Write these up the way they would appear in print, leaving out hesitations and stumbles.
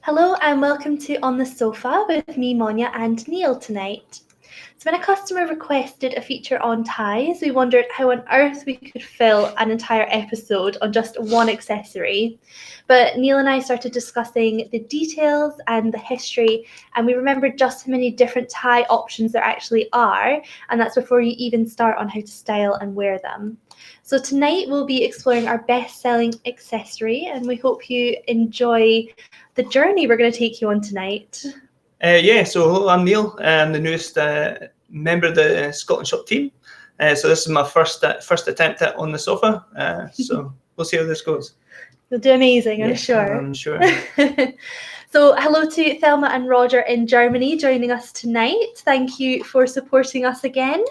Hello and welcome to On the Sofa with me, Monja and Neil tonight. So when a customer requested a feature on ties, we wondered how on earth we could fill an entire episode on just one accessory. But Neil and I started discussing the details and the history, and we remembered just how many different tie options there actually are, and that's before you even start on how to style and wear them. So tonight we'll be exploring our best-selling accessory, and we hope you enjoy the journey we're going to take you on tonight. So hello, I'm Neil. I'm the newest member of the ScotlandShop team. So this is my first attempt at On the Sofa. So we'll see how this goes. You'll do amazing, I'm sure. I'm sure. So hello to Thelma and Roger in Germany joining us tonight. Thank you for supporting us again.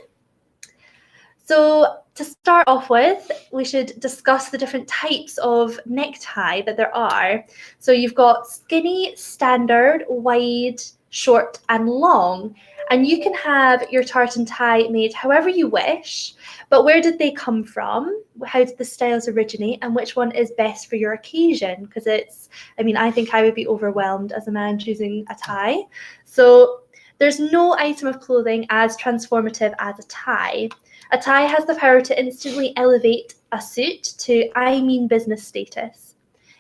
So to start off with, we should discuss the different types of necktie that there are. So you've got skinny, standard, wide, short and long. And you can have your tartan tie made however you wish, but where did they come from? How did the styles originate, and which one is best for your occasion? Because I think I would be overwhelmed as a man choosing a tie. So there's no item of clothing as transformative as a tie. A tie has the power to instantly elevate a suit to I mean business status.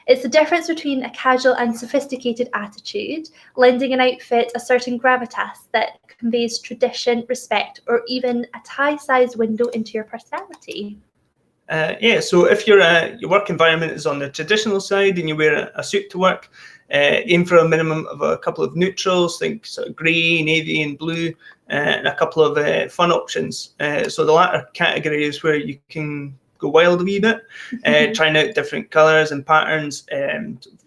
It's the difference between a casual and sophisticated attitude, lending an outfit a certain gravitas that conveys tradition, respect, or even a tie-sized window into your personality. So if your work environment is on the traditional side and you wear a suit to work, aim for a minimum of a couple of neutrals, think sort of grey, navy and blue, and a couple of fun options. So the latter category is where you can go wild a wee bit, trying out different colours and patterns,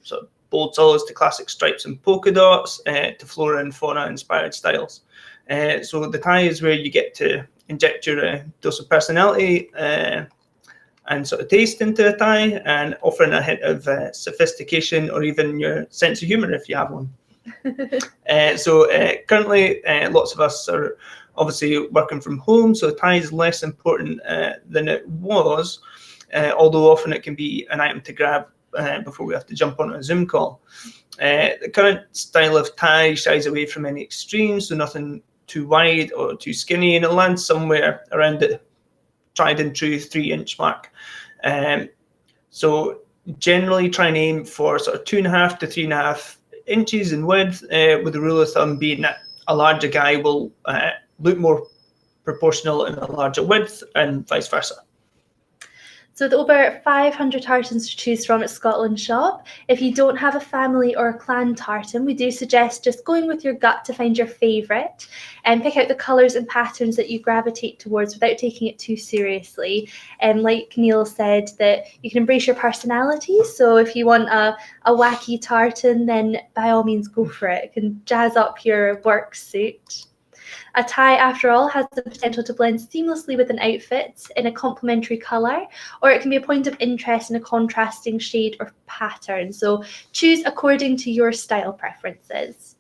sort of bold solids to classic stripes and polka dots, to flora and fauna inspired styles. So the tie is where you get to inject your dose of personality and sort of taste into a tie, and offering a hint of sophistication or even your sense of humour if you have one. Currently, lots of us are obviously working from home, so tie is less important than it was, although often it can be an item to grab before we have to jump on a Zoom call. The current style of tie shies away from any extremes, so nothing too wide or too skinny, and it lands somewhere around the tried and true 3-inch mark. So generally try and aim for sort of 2.5 to 3.5 inches in width, with the rule of thumb being that a larger guy will look more proportional in a larger width and vice versa. So with over 500 tartans to choose from at ScotlandShop, if you don't have a family or a clan tartan, we do suggest just going with your gut to find your favourite and pick out the colours and patterns that you gravitate towards without taking it too seriously. And like Neil said, that you can embrace your personality. So if you want a wacky tartan, then by all means go for it. It can jazz up your work suit. A tie, after all, has the potential to blend seamlessly with an outfit in a complementary colour, or it can be a point of interest in a contrasting shade or pattern. So choose according to your style preferences.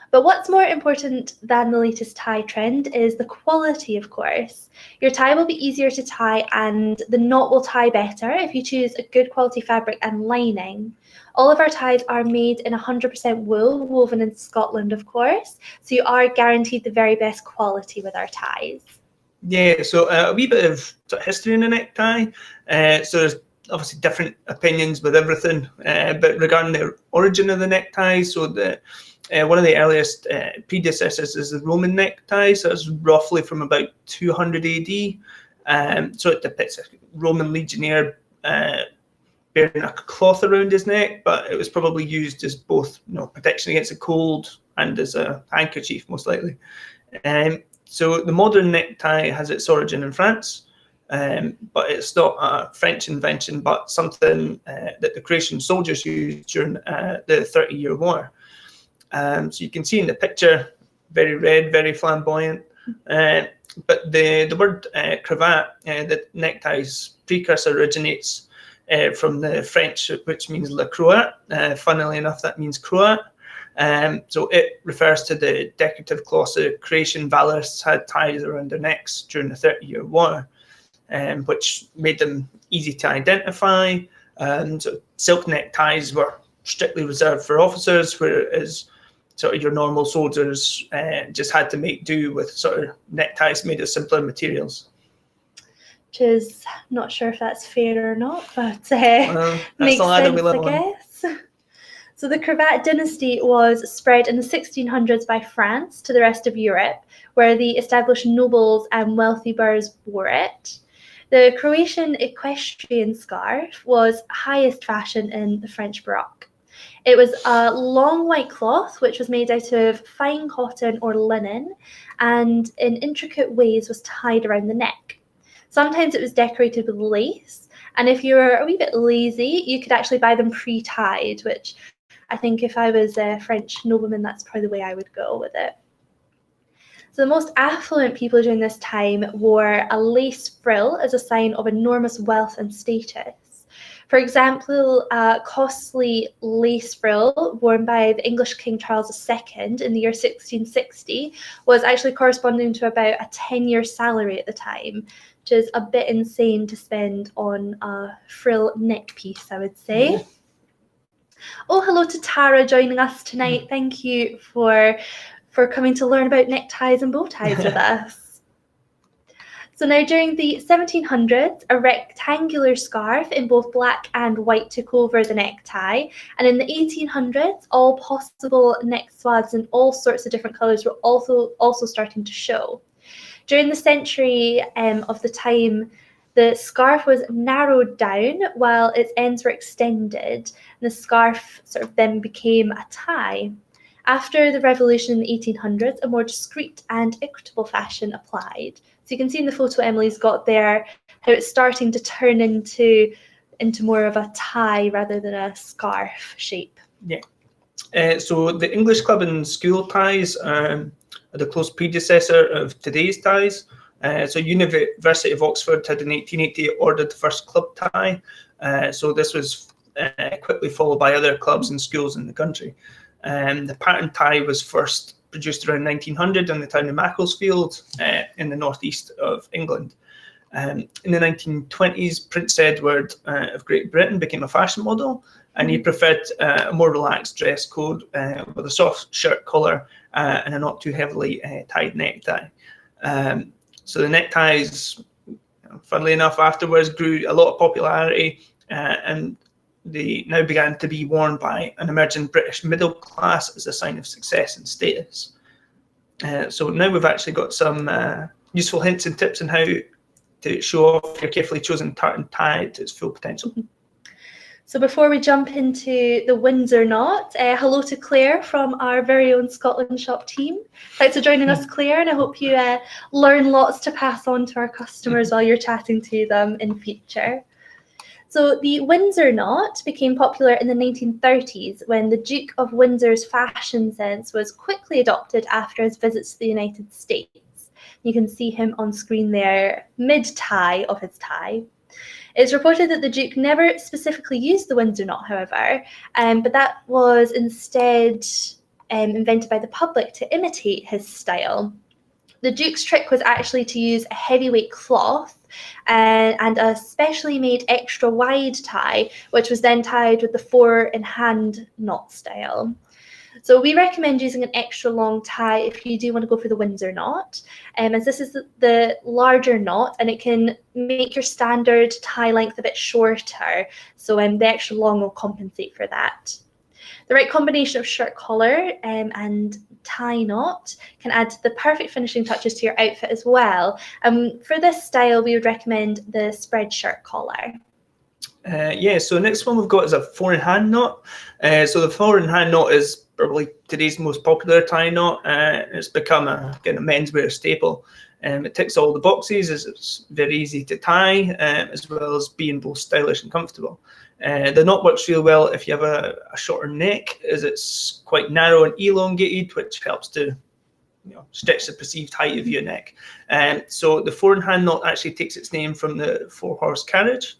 But what's more important than the latest tie trend is the quality, of course. Your tie will be easier to tie and the knot will tie better if you choose a good quality fabric and lining. All of our ties are made in 100% wool, woven in Scotland, of course, so you are guaranteed the very best quality with our ties. Yeah, so a wee bit of sort of history in a necktie. So there's obviously different opinions with everything, but regarding the origin of the necktie, so one of the earliest predecessors is the Roman necktie, so it's roughly from about 200 AD. So it depicts a Roman legionnaire bearing a cloth around his neck, but it was probably used as both protection against the cold and as a handkerchief, most likely. So the modern necktie has its origin in France, but it's not a French invention, but something that the Croatian soldiers used during the 30-year war. So you can see in the picture, very red, very flamboyant. But the word cravat, the neckties precursor, originates from the French, which means la croate. Funnily enough, that means croat. So it refers to the decorative cloths that Croatian valorists had tied around their necks during the 30-year war, which made them easy to identify. So silk neckties were strictly reserved for officers, whereas sort of your normal soldiers just had to make do with sort of neckties made of simpler materials. Which is, not sure if that's fair or not, but That's makes the ladder sense, we live I on. guess. So the cravat dynasty was spread in the 1600s by France to the rest of Europe, where the established nobles and wealthy boors wore it. The Croatian equestrian scarf was highest fashion in the French Baroque. It was a long white cloth which was made out of fine cotton or linen and in intricate ways was tied around the neck. Sometimes it was decorated with lace, and if you were a wee bit lazy, you could actually buy them pre-tied, which I think if I was a French nobleman, that's probably the way I would go with it. So the most affluent people during this time wore a lace frill as a sign of enormous wealth and status. For example, a costly lace frill worn by the English King Charles II in the year 1660 was actually corresponding to about a 10-year salary at the time, which is a bit insane to spend on a frill neck piece, I would say. Yeah. Oh, hello to Tara joining us tonight. Thank you for coming to learn about neckties and bow ties with us. So now during the 1700s, a rectangular scarf in both black and white took over the necktie. And in the 1800s, all possible neck swaths in all sorts of different colours were also starting to show. During the century of the time, the scarf was narrowed down while its ends were extended. And the scarf sort of then became a tie. After the revolution in the 1800s, a more discreet and equitable fashion applied. So you can see in the photo Emily's got there how it's starting to turn into more of a tie rather than a scarf shape. Yeah. So the English club and school ties are the close predecessor of today's ties. So University of Oxford had in 1880 ordered the first club tie. So this was quickly followed by other clubs and schools in the country. The pattern tie was first produced around 1900 in the town of Macclesfield in the northeast of England. In the 1920s, Prince Edward of Great Britain became a fashion model, and he preferred a more relaxed dress code with a soft shirt collar and a not too heavily tied necktie. So the neckties, funnily enough, afterwards grew a lot of popularity, and they now began to be worn by an emerging British middle class as a sign of success and status. So now we've actually got some useful hints and tips on how to show off your carefully chosen tartan tie to its full potential. So before we jump into the Windsor Knot, hello to Claire from our very own Scotland Shop team. Thanks for joining us, Claire, and I hope you learn lots to pass on to our customers while you're chatting to them in future. So the Windsor Knot became popular in the 1930s when the Duke of Windsor's fashion sense was quickly adopted after his visits to the United States. You can see him on screen there, mid-tie of his tie. It's reported that the Duke never specifically used the Windsor Knot, however, but that was instead invented by the public to imitate his style. The Duke's trick was actually to use a heavyweight cloth and a specially made extra wide tie, which was then tied with the 4-in-hand knot style. So we recommend using an extra long tie if you do want to go for the Windsor Knot, as this is the larger knot and it can make your standard tie length a bit shorter. So the extra long will compensate for that. The right combination of shirt collar and tie knot can add the perfect finishing touches to your outfit as well. For this style, we would recommend the spread shirt collar. So the next one we've got is a 4-in-hand knot. So the 4-in-hand knot is probably today's most popular tie knot. It's become a kind of menswear staple. It ticks all the boxes as it's very easy to tie, as well as being both stylish and comfortable. The knot works really well if you have a shorter neck, as it's quite narrow and elongated, which helps to stretch the perceived height of your neck. So the 4-in-hand knot actually takes its name from the 4-horse carriage.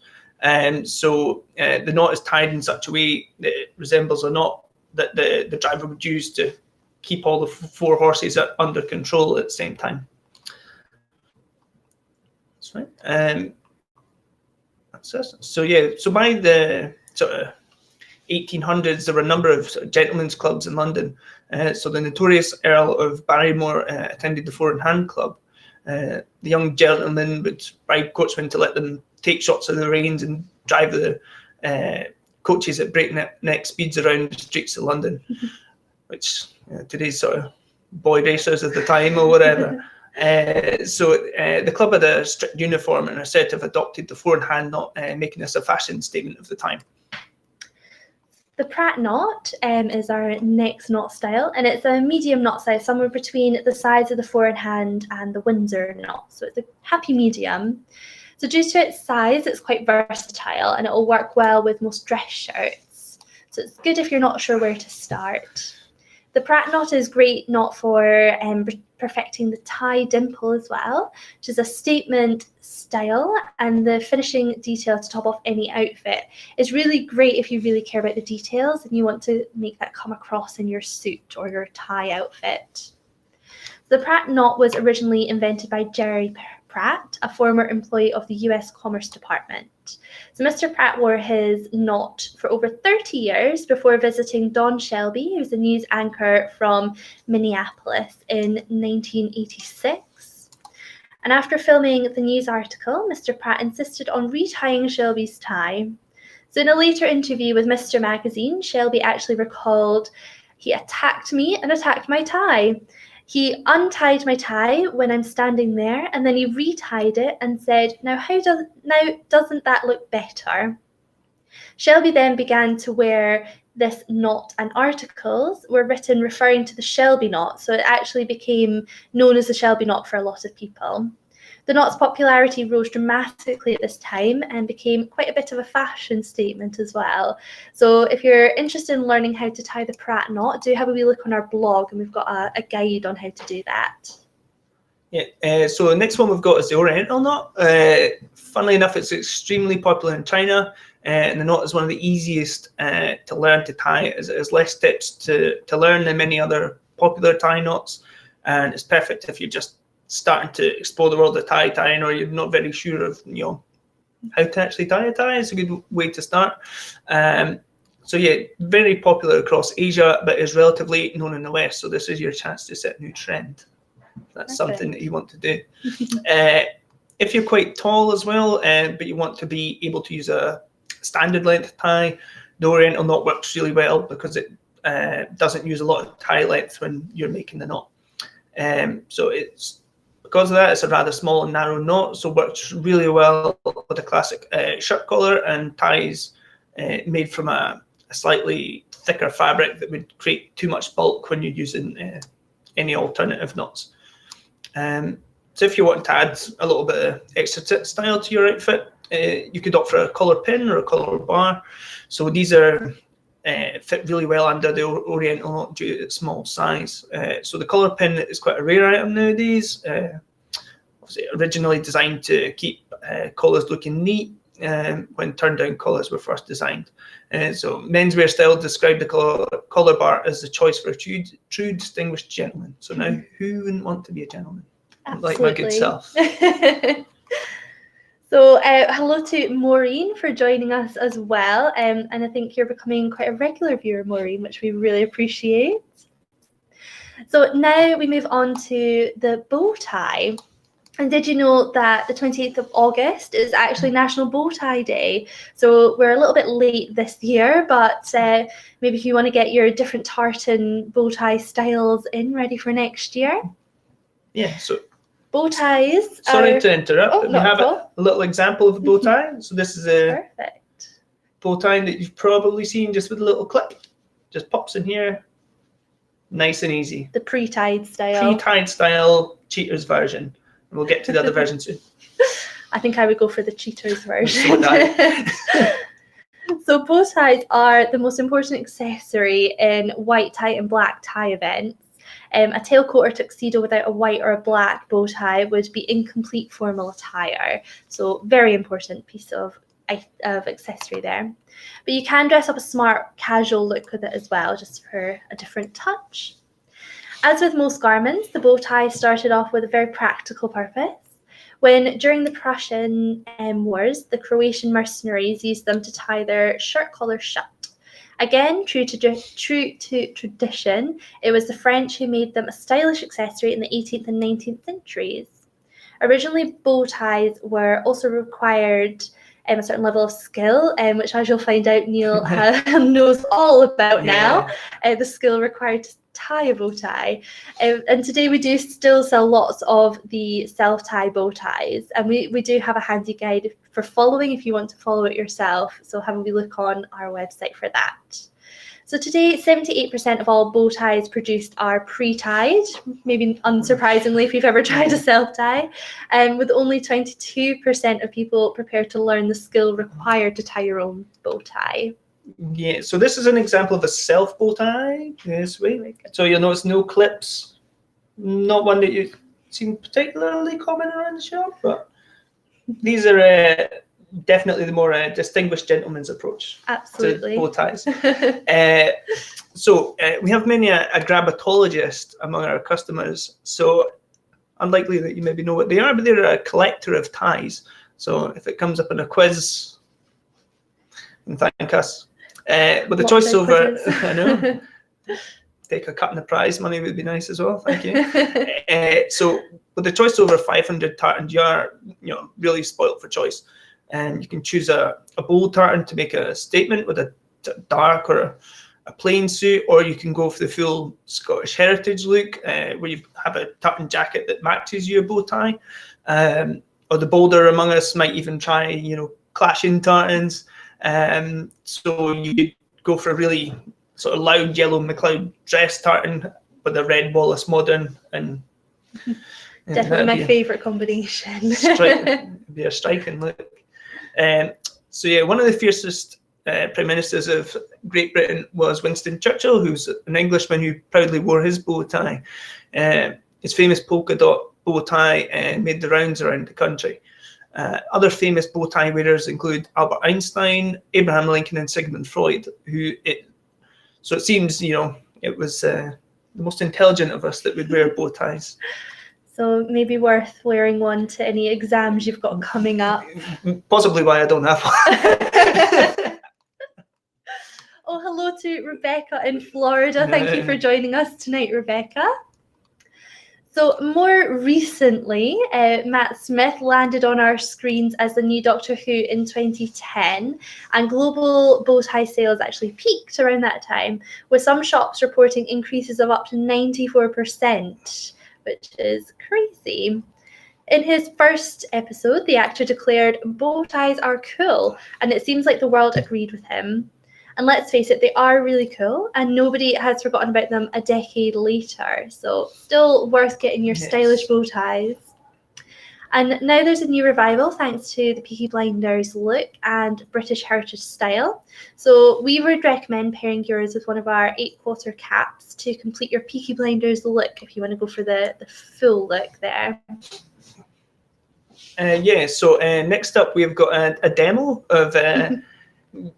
So the knot is tied in such a way that it resembles a knot that the driver would use to keep all the 4 horses under control at the same time. That's right. That's it. So yeah, so by the sort of 1800s, there were a number of sort of gentlemen's clubs in London. So the notorious Earl of Barrymore attended the Four in Hand Club. The young gentlemen would bribe coachmen to let them take shots of the reins and drive the coaches at breakneck speeds around the streets of London, which today's sort of boy racers of the time or whatever. So the club had a strict uniform and are said to have adopted the Four in Hand knot, making this a fashion statement of the time. The Pratt Knot is our next knot style, and it's a medium knot size, somewhere between the size of the Four in Hand and the Windsor Knot. So it's a happy medium. So due to its size, it's quite versatile and it will work well with most dress shirts. So it's good if you're not sure where to start. The Pratt Knot is great knot for perfecting the tie dimple as well, which is a statement style, and the finishing detail to top off any outfit is really great if you really care about the details and you want to make that come across in your suit or your tie outfit. The Pratt Knot was originally invented by Jerry Pratt, a former employee of the US Commerce Department. So Mr. Pratt wore his knot for over 30 years before visiting Don Shelby, who's a news anchor from Minneapolis, in 1986. And after filming the news article, Mr. Pratt insisted on retying Shelby's tie. So in a later interview with Mr. Magazine, Shelby actually recalled, "He attacked me and attacked my tie. He untied my tie when I'm standing there, and then he retied it and said, now doesn't that look better?" Shelby then began to wear this knot, and articles were written referring to the Shelby knot, so it actually became known as the Shelby knot for a lot of people. The knot's popularity rose dramatically at this time and became quite a bit of a fashion statement as well. So if you're interested in learning how to tie the Pratt knot, do have a wee look on our blog, and we've got a guide on how to do that. Yeah, so the next one we've got is the Oriental Knot. Funnily enough, it's extremely popular in China, and the knot is one of the easiest to learn to tie. It has less tips to learn than many other popular tie knots, and it's perfect if you're just starting to explore the world of tying, or you're not very sure of how to actually tie a tie. It's a good way to start. So yeah, very popular across Asia, but is relatively known in the West. So this is your chance to set a new trend. That's something that you want to do. If you're quite tall as well, but you want to be able to use a standard length tie, the Oriental knot works really well because it doesn't use a lot of tie length when you're making the knot. So because of that, it's a rather small and narrow knot, so works really well with a classic shirt collar and ties made from a slightly thicker fabric that would create too much bulk when you're using any alternative knots. So if you want to add a little bit of extra style to your outfit, you could opt for a collar pin or a collar bar. So these are fit really well under the Oriental knot due to its small size. So the collar pin is quite a rare item nowadays. Obviously originally designed to keep collars looking neat when turn-down collars were first designed. So menswear style described the collar bar as the choice for a true distinguished gentleman. So now, who wouldn't want to be a gentleman? Absolutely. Like my good self. So hello to Maureen for joining us as well, and I think you're becoming quite a regular viewer, Maureen, which we really appreciate. So now we move on to the bow tie. And did you know that the 28th of August is actually National Bow Tie Day? So we're a little bit late this year, but maybe if you want to get your different tartan bow tie styles ready for next year. Yeah, so bow ties. Sorry to interrupt, but we have a little example of a bow tie. So this is a perfect bow tie that you've probably seen just with a little clip. Just pops in here, nice and easy. The pre-tied style. Pre-tied style cheaters version. And we'll get to the other version soon. I think I would go for the cheaters version. So bow ties are the most important accessory in white tie and black tie events. A tailcoat or tuxedo without a white or a black bow tie would be incomplete formal attire. So very important piece of accessory there. But you can dress up a smart casual look with it as well, just for a different touch. As with most garments, the bow tie started off with a very practical purpose. When during the Prussian Wars, the Croatian mercenaries used them to tie their shirt collars shut. Again, true to tradition, it was the French who made them a stylish accessory in the 18th and 19th centuries. Originally, bow ties were also required a certain level of skill, which, as you'll find out, Neil knows all about now. The skill required to tie a bow tie. And today we do still sell lots of the self-tie bow ties, and we do have a handy guide for following if you want to follow it yourself. So have a wee look on our website for that. So today, 78% of all bow ties produced are pre-tied, maybe unsurprisingly if you've ever tried a self-tie, with only 22% of people prepared to learn the skill required to tie your own bow tie. Yeah, so this is an example of a self bow tie. Yes, wait. So you'll notice no clips, not one that you seem particularly common around the shop, but these are definitely the more distinguished gentleman's approach. Absolutely. To bow ties. So we have many a grabatologist among our customers. So unlikely that you maybe know what they are, but they're a collector of ties. So if it comes up in a quiz, then thank us. With the choice over, I know, take a cut in the prize money would be nice as well. Thank you. So with the choice over 500 tartans, you are really spoilt for choice. And you can choose a bold tartan to make a statement with a dark or a plain suit, or you can go for the full Scottish heritage look, where you have a tartan jacket that matches your bow tie. Or the bolder among us might even try, clashing tartans. So you could go for a really sort of loud yellow McLeod dress tartan with a red Wallace modern, and definitely my favourite combination. It'd be a striking look. So yeah, one of the fiercest prime ministers of Great Britain was Winston Churchill, who's an Englishman who proudly wore his bow tie. His famous polka dot bow tie made the rounds around the country. Other famous bow tie wearers include Albert Einstein, Abraham Lincoln, and Sigmund Freud. So it seems it was the most intelligent of us that would wear bow ties. So maybe worth wearing one to any exams you've got coming up. Possibly why I don't have one. Oh, hello to Rebecca in Florida. Thank you for joining us tonight, Rebecca. So more recently, Matt Smith landed on our screens as the new Doctor Who in 2010, and global bow tie sales actually peaked around that time, with some shops reporting increases of up to 94%. Which is crazy. In his first episode, the actor declared, "Bow ties are cool," and it seems like the world agreed with him. And let's face it, they are really cool, and nobody has forgotten about them a decade later. So still worth getting your stylish bow ties. And now there's a new revival thanks to the Peaky Blinders look and British heritage style. So we would recommend pairing yours with one of our 8-quarter caps to complete your Peaky Blinders look if you want to go for the full look there. So next up we've got a demo of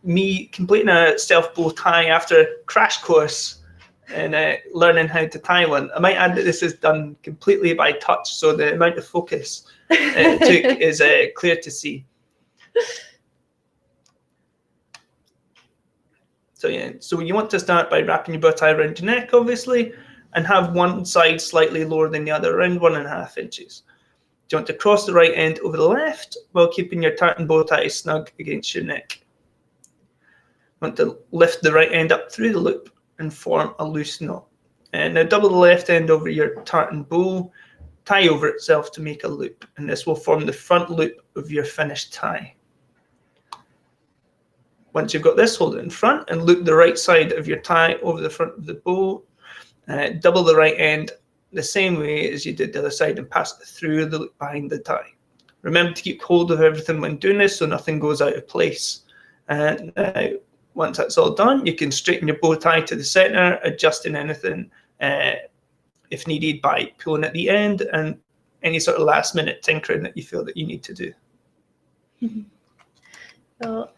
me completing a self bow tie after a crash course and learning how to tie one. I might add that this is done completely by touch, so the amount of focus it took is clear to see. So you want to start by wrapping your bow tie around your neck, obviously, and have one side slightly lower than the other, around 1.5 inches. You want to cross the right end over the left while keeping your tartan bow tie snug against your neck. You want to lift the right end up through the loop and form a loose knot. And now double the left end over your tartan bow, tie over itself to make a loop, and this will form the front loop of your finished tie. Once you've got this, hold it in front and loop the right side of your tie over the front of the bow. Double the right end the same way as you did the other side and pass it through the loop behind the tie. Remember to keep hold of everything when doing this so nothing goes out of place. And once that's all done, you can straighten your bow tie to the center, adjusting anything if needed by pulling at the end, and any sort of last minute tinkering that you feel that you need to do. So,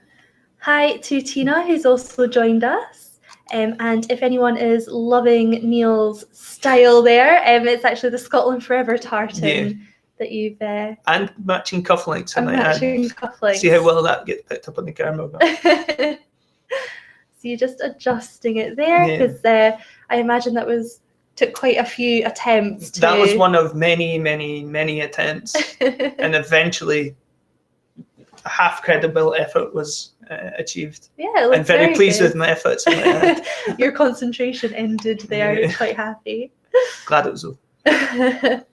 hi to Tina, who's also joined us. And if anyone is loving Neil's style there, it's actually the Scotland Forever tartan that you've... and matching cufflinks. And matching cufflinks. See how well that gets picked up on the camera. So you're just adjusting it there, because I imagine that took quite a few attempts. That was one of many, many, many attempts, and eventually a half credible effort was achieved. Yeah, it looks I'm very pleased good with my efforts. Your concentration ended there. You're quite happy. Glad it was over.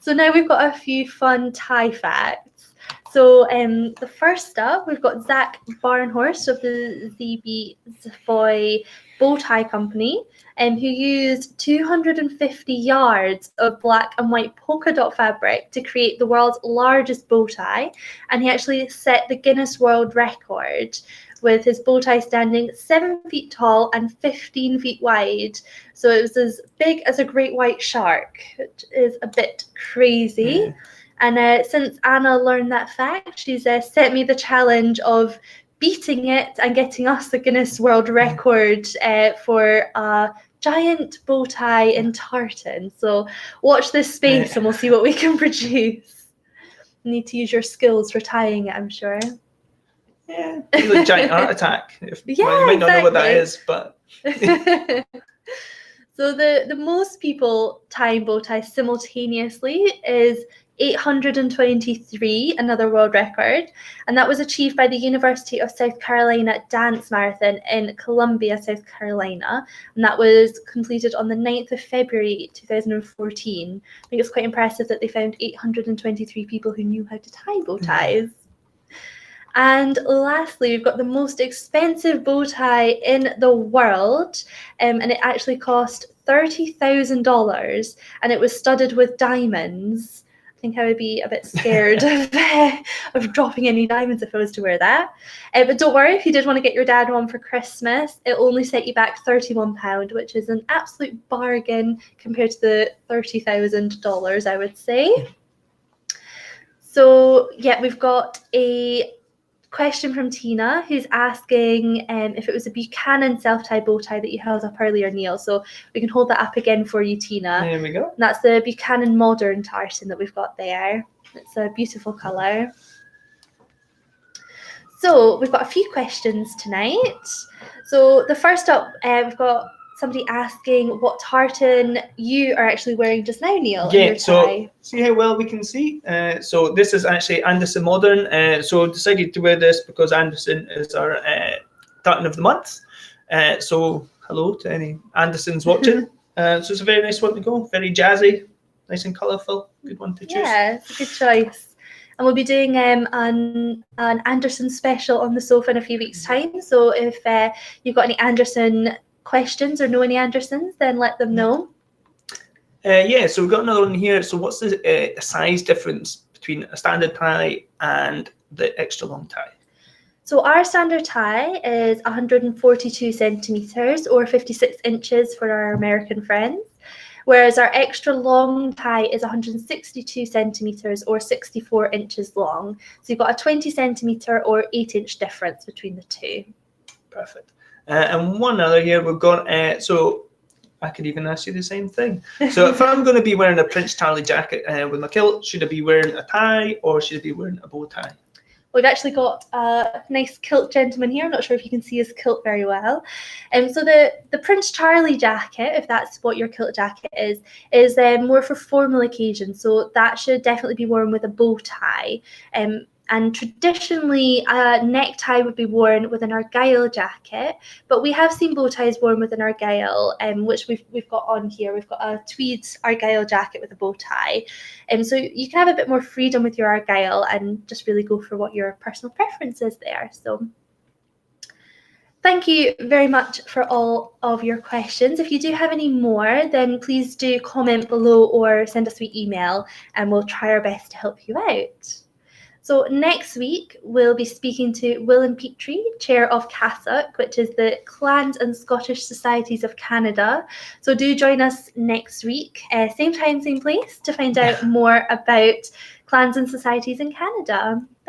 So now we've got a few fun tie facts. So the first up, we've got Zach Barnhorst of the ZB Savoy Bow Tie Company, who used 250 yards of black and white polka dot fabric to create the world's largest bow tie, and he actually set the Guinness World Record with his bow tie standing 7 feet tall and 15 feet wide. So it was as big as a great white shark, which is a bit crazy. Yeah. And since Anna learned that fact, she's set me the challenge of beating it and getting us the Guinness World Record for a giant bow tie in tartan. So watch this space and we'll see what we can produce. You need to use your skills for tying it, I'm sure. Yeah, a giant art attack. Yeah, well, you might not know what that is, but... So the most people tying bow ties simultaneously is 823, another world record, and that was achieved by the University of South Carolina Dance Marathon in Columbia, South Carolina, and that was completed on the 9th of February 2014. I think it's quite impressive that they found 823 people who knew how to tie bow ties. And lastly, we've got the most expensive bow tie in the world, and it actually cost $30,000, and it was studded with diamonds. I think I would be a bit scared of dropping any diamonds if I was to wear that. But don't worry, if you did want to get your dad one for Christmas, it only set you back £31, which is an absolute bargain compared to the $30,000, I would say. So yeah, we've got a question from Tina, who's asking if it was a Buchanan self-tie bow tie that you held up earlier, Neil. So we can hold that up again for you, Tina. There we go. And that's the Buchanan modern tartan that we've got there. It's a beautiful colour. So we've got a few questions tonight. So the first up, we've got somebody asking what tartan you are actually wearing just now, Neil. Yeah, so see how well we can see? So this is actually Anderson Modern. So decided to wear this because Anderson is our tartan of the month. So hello to any Andersons watching. So it's a very nice one to go, very jazzy, nice and colourful, good one to choose. Yeah, it's a good choice. And we'll be doing an Anderson special on the sofa in a few weeks' time. So if you've got any Anderson questions or know any Andersons, then let them know. Yeah, so we've got another one here. So what's the size difference between a standard tie and the extra long tie? So our standard tie is 142 centimetres or 56 inches for our American friends, whereas our extra long tie is 162 centimetres or 64 inches long. So you've got a 20 centimetre or 8-inch difference between the two. Perfect. And one other here we've got, so I could even ask you the same thing. So if I'm going to be wearing a Prince Charlie jacket with my kilt, should I be wearing a tie or should I be wearing a bow tie? We've actually got a nice kilt gentleman here. I'm not sure if you can see his kilt very well. So the Prince Charlie jacket, if that's what your kilt jacket is more for formal occasions. So that should definitely be worn with a bow tie. And traditionally, a necktie would be worn with an argyle jacket, but we have seen bow ties worn with an argyle, which we've got on here. We've got a tweed argyle jacket with a bow tie. So you can have a bit more freedom with your argyle and just really go for what your personal preference is there. So thank you very much for all of your questions. If you do have any more, then please do comment below or send us an email and we'll try our best to help you out. So next week, we'll be speaking to William Petrie, Chair of CASOC, which is the Clans and Scottish Societies of Canada. So do join us next week, same time, same place, to find out more about clans and societies in Canada. Thank